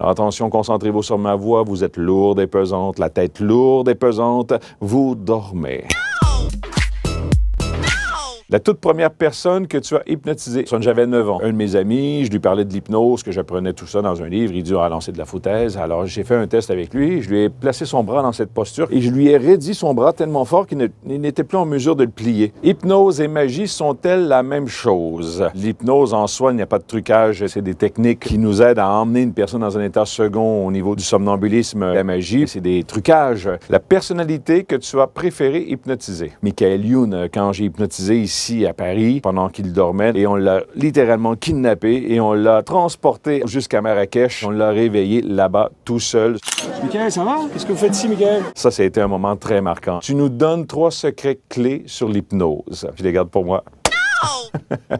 Attention, concentrez-vous sur ma voix. Vous êtes lourde et pesante, la tête lourde et pesante. Vous dormez. La toute première personne que tu as hypnotisée, j'avais 9 ans. Un de mes amis, je lui parlais de l'hypnose, que j'apprenais tout ça dans un livre. Il dit, ah, lancer de la foutaise. Alors, j'ai fait un test avec lui. Je lui ai placé son bras dans cette posture et je lui ai raidi son bras tellement fort qu'il n'était plus en mesure de le plier. Hypnose et magie sont-elles la même chose? L'hypnose en soi, il n'y a pas de trucage. C'est des techniques qui nous aident à emmener une personne dans un état second au niveau du somnambulisme. La magie, c'est des trucages. La personnalité que tu as préféré hypnotiser. Michael Youn, quand j'ai hypnotisé ici à Paris pendant qu'il dormait et on l'a littéralement kidnappé et on l'a transporté jusqu'à Marrakech. On l'a réveillé là-bas tout seul. Michael, ça va? Qu'est-ce que vous faites ici, Michael? Ça a été un moment très marquant. Tu nous donnes 3 secrets clés sur l'hypnose. Je les garde pour moi.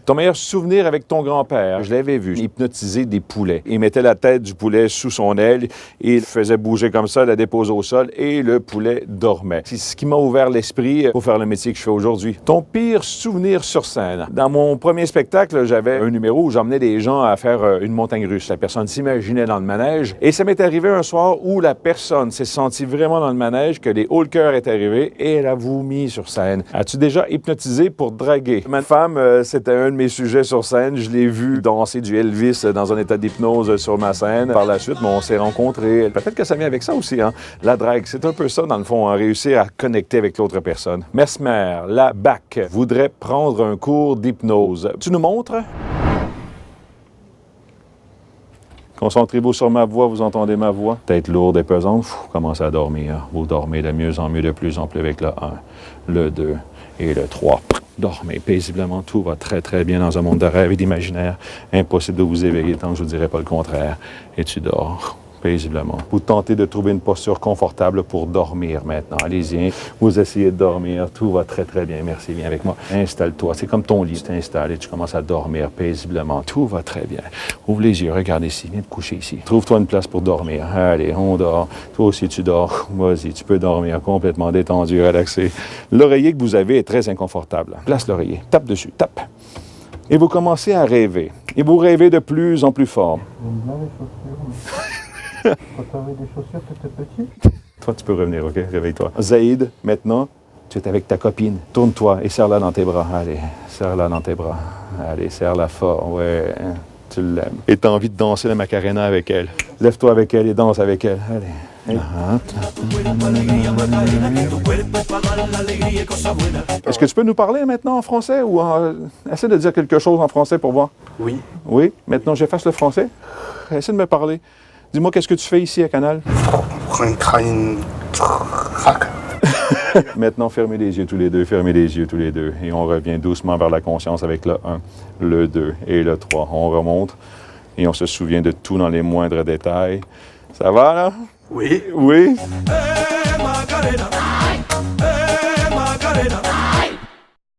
Ton meilleur souvenir avec ton grand-père, je l'avais vu hypnotiser des poulets. Il mettait la tête du poulet sous son aile, il faisait bouger comme ça, la déposait au sol et le poulet dormait. C'est ce qui m'a ouvert l'esprit pour faire le métier que je fais aujourd'hui. Ton pire souvenir sur scène. Dans mon premier spectacle, j'avais un numéro où j'emmenais des gens à faire une montagne russe. La personne s'imaginait dans le manège et ça m'est arrivé un soir où la personne s'est sentie vraiment dans le manège, que les hauts le cœur est arrivé et elle a vomi sur scène. As-tu déjà hypnotisé pour draguer? Ma femme, c'était un de mes sujets sur scène. Je l'ai vu danser du Elvis dans un état d'hypnose sur ma scène. Par la suite, on s'est rencontrés. Peut-être que ça vient avec ça aussi, hein? La drague, c'est un peu ça, dans le fond, hein? Réussir à connecter avec l'autre personne. Mesmer, la BAC, voudrait prendre un cours d'hypnose. Tu nous montres? Concentrez-vous sur ma voix, vous entendez ma voix? Tête lourde et pesante, commencez à dormir. Vous dormez de mieux en mieux, de plus en plus avec le 1, le 2 et le 3. Dormez paisiblement, tout va très très bien dans un monde de rêve et d'imaginaire. Impossible de vous éveiller tant que je ne vous dirai pas le contraire. Et tu dors paisiblement. Vous tentez de trouver une posture confortable pour dormir maintenant. Allez-y, vous essayez de dormir, tout va très très bien. Merci, viens avec moi. Installe-toi, c'est comme ton lit, tu t'installes et tu commences à dormir paisiblement. Tout va très bien. Ouvre les yeux, regarde ici, viens te coucher ici. Trouve-toi une place pour dormir. Allez, on dort. Toi aussi tu dors. Vas-y, tu peux dormir complètement détendu, relaxé. L'oreiller que vous avez est très inconfortable. Place l'oreiller, tape dessus, tape. Et vous commencez à rêver. Et vous rêvez de plus en plus fort. Quand t'avais des chaussures, t'étais petit? Toi, tu peux revenir, OK? Réveille-toi. Zaïd, maintenant, tu es avec ta copine. Tourne-toi et serre-la dans tes bras. Allez, serre-la dans tes bras. Allez, serre-la fort. Ouais, tu l'aimes. Et tu as envie de danser la Macarena avec elle. Lève-toi avec elle et danse avec elle. Allez. Est-ce que tu peux nous parler maintenant en français ou essaie de dire quelque chose en français pour voir? Oui. Oui? Maintenant, j'efface le français. Essaie de me parler. Dis-moi, qu'est-ce que tu fais ici à Canal? Maintenant, fermez les yeux tous les deux, fermez les yeux tous les deux. Et on revient doucement vers la conscience avec le 1, le 2 et le 3. On remonte et on se souvient de tout dans les moindres détails. Ça va, là? Oui. Oui? Macarena. Macarena.